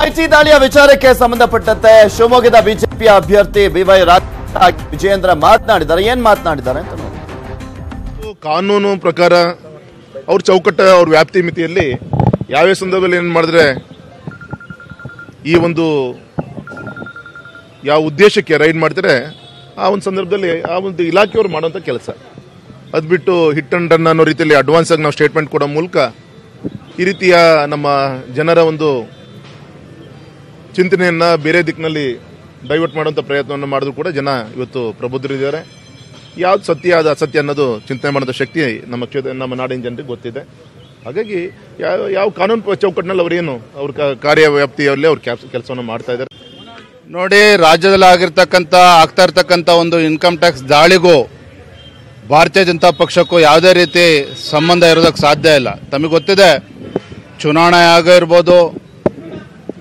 IT ದಾಳಿಯ ವಿಚಾರಕ್ಕೆ ಸಂಬಂಧಪಟ್ಟಂತೆ ಶಿವಮೊಗ್ಗದ ಬಿಜೆಪಿಯ ಅಭ್ಯರ್ಥಿ ಬಿವೈ ವಿಜಯೇಂದ್ರ ಮಾತನಾಡಿದ್ದಾರೆ. ಏನ್ ಮಾತನಾಡಿದ್ದಾರೆ ಅಂತ ನೋಡಿ. ಕಾನೂನು ಪ್ರಕಾರ ಅವ್ರ ಚೌಕಟ್ಟ ಅವ್ರ ವ್ಯಾಪ್ತಿ ಮಿತಿಯಲ್ಲಿ ಯಾವ್ಯಾವ ಸಂದರ್ಭದಲ್ಲಿ ಏನು ಮಾಡಿದ್ರೆ ಈ ಒಂದು ಯಾವ ಉದ್ದೇಶಕ್ಕೆ ರೈಡ್ ಮಾಡ್ತಾರೆ ಆ ಒಂದು ಸಂದರ್ಭದಲ್ಲಿ ಆ ಒಂದು ಇಲಾಖೆಯವರು ಮಾಡೋಂಥ ಕೆಲಸ. ಅದು ಬಿಟ್ಟು ಹಿಟ್ ಅಂಡ್ ರನ್ ಅನ್ನೋ ರೀತಿಯಲ್ಲಿ ಅಡ್ವಾನ್ಸ್ ಆಗಿ ನಾವು ಸ್ಟೇಟ್ಮೆಂಟ್ ಕೊಡೋ ಮೂಲಕ ಈ ರೀತಿಯ ನಮ್ಮ ಜನರ ಒಂದು ಚಿಂತನೆಯನ್ನು ಬೇರೆ ದಿಕ್ಕಿನಲ್ಲಿ ಡೈವರ್ಟ್ ಮಾಡುವಂಥ ಪ್ರಯತ್ನವನ್ನು ಮಾಡಿದ್ರು ಕೂಡ ಜನ ಇವತ್ತು ಪ್ರಬುದ್ಧರಿದ್ದಾರೆ. ಯಾವ್ದು ಸತ್ಯ ಅದು ಅಸತ್ಯ ಅನ್ನೋದು ಚಿಂತನೆ ಮಾಡೋಂಥ ಶಕ್ತಿ ನಮ್ಮ ನಾಡಿನ ಜನರಿಗೆ ಗೊತ್ತಿದೆ. ಹಾಗಾಗಿ ಯಾವ ಕಾನೂನು ಚೌಕಟ್ಟಿನಲ್ಲಿ ಅವರೇನು ಅವ್ರ ಕಾರ್ಯವ್ಯಾಪ್ತಿಯಲ್ಲಿ ಅವ್ರ ಕೆಲಸವನ್ನು ಮಾಡ್ತಾ ಇದ್ದಾರೆ. ನೋಡಿ, ರಾಜ್ಯದಲ್ಲಿ ಆಗ್ತಾ ಇರ್ತಕ್ಕಂಥ ಒಂದು ಇನ್ಕಮ್ ಟ್ಯಾಕ್ಸ್ ದಾಳಿಗೂ ಭಾರತೀಯ ಜನತಾ ಪಕ್ಷಕ್ಕೂ ಯಾವುದೇ ರೀತಿ ಸಂಬಂಧ ಇರೋದಕ್ಕೆ ಸಾಧ್ಯ ಇಲ್ಲ. ತಮಗೆ ಗೊತ್ತಿದೆ, ಚುನಾವಣಾ ಆಯೋಗ ಇರ್ಬೋದು,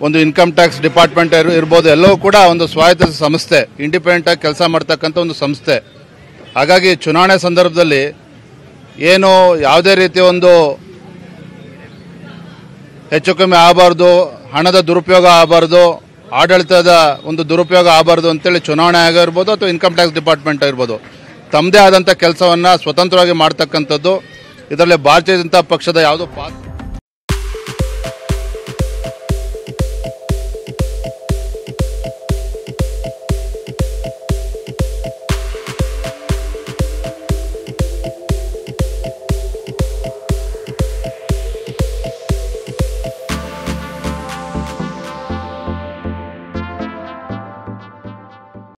ಒಂದು ಇನ್ಕಮ್ ಟ್ಯಾಕ್ಸ್ ಡಿಪಾರ್ಟ್ಮೆಂಟ್ ಇರ್ಬೋದು, ಎಲ್ಲವೂ ಕೂಡ ಒಂದು ಸ್ವಾಯತ್ತ ಸಂಸ್ಥೆ, ಇಂಡಿಪೆಂಡೆಂಟ್ ಆಗಿ ಕೆಲಸ ಮಾಡ್ತಕ್ಕಂಥ ಒಂದು ಸಂಸ್ಥೆ. ಹಾಗಾಗಿ ಚುನಾವಣೆ ಸಂದರ್ಭದಲ್ಲಿ ಏನು ಯಾವುದೇ ರೀತಿ ಒಂದು ಹೆಚ್ಚು ಕಮ್ಮಿ ಆಗಬಾರ್ದು, ಹಣದ ದುರುಪಯೋಗ ಆಗಬಾರ್ದು, ಆಡಳಿತದ ಒಂದು ದುರುಪಯೋಗ ಆಗಬಾರ್ದು ಅಂತೇಳಿ ಚುನಾವಣಾ ಆಯೋಗ ಇರ್ಬೋದು ಅಥವಾ ಇನ್ಕಮ್ ಟ್ಯಾಕ್ಸ್ ಡಿಪಾರ್ಟ್ಮೆಂಟ್ ಇರ್ಬೋದು ತಮ್ಮದೇ ಆದಂಥ ಕೆಲಸವನ್ನು ಸ್ವತಂತ್ರವಾಗಿ ಮಾಡ್ತಕ್ಕಂಥದ್ದು. ಇದರಲ್ಲಿ ಭಾರತೀಯ ಜನತಾ ಪಕ್ಷದ ಯಾವುದೋ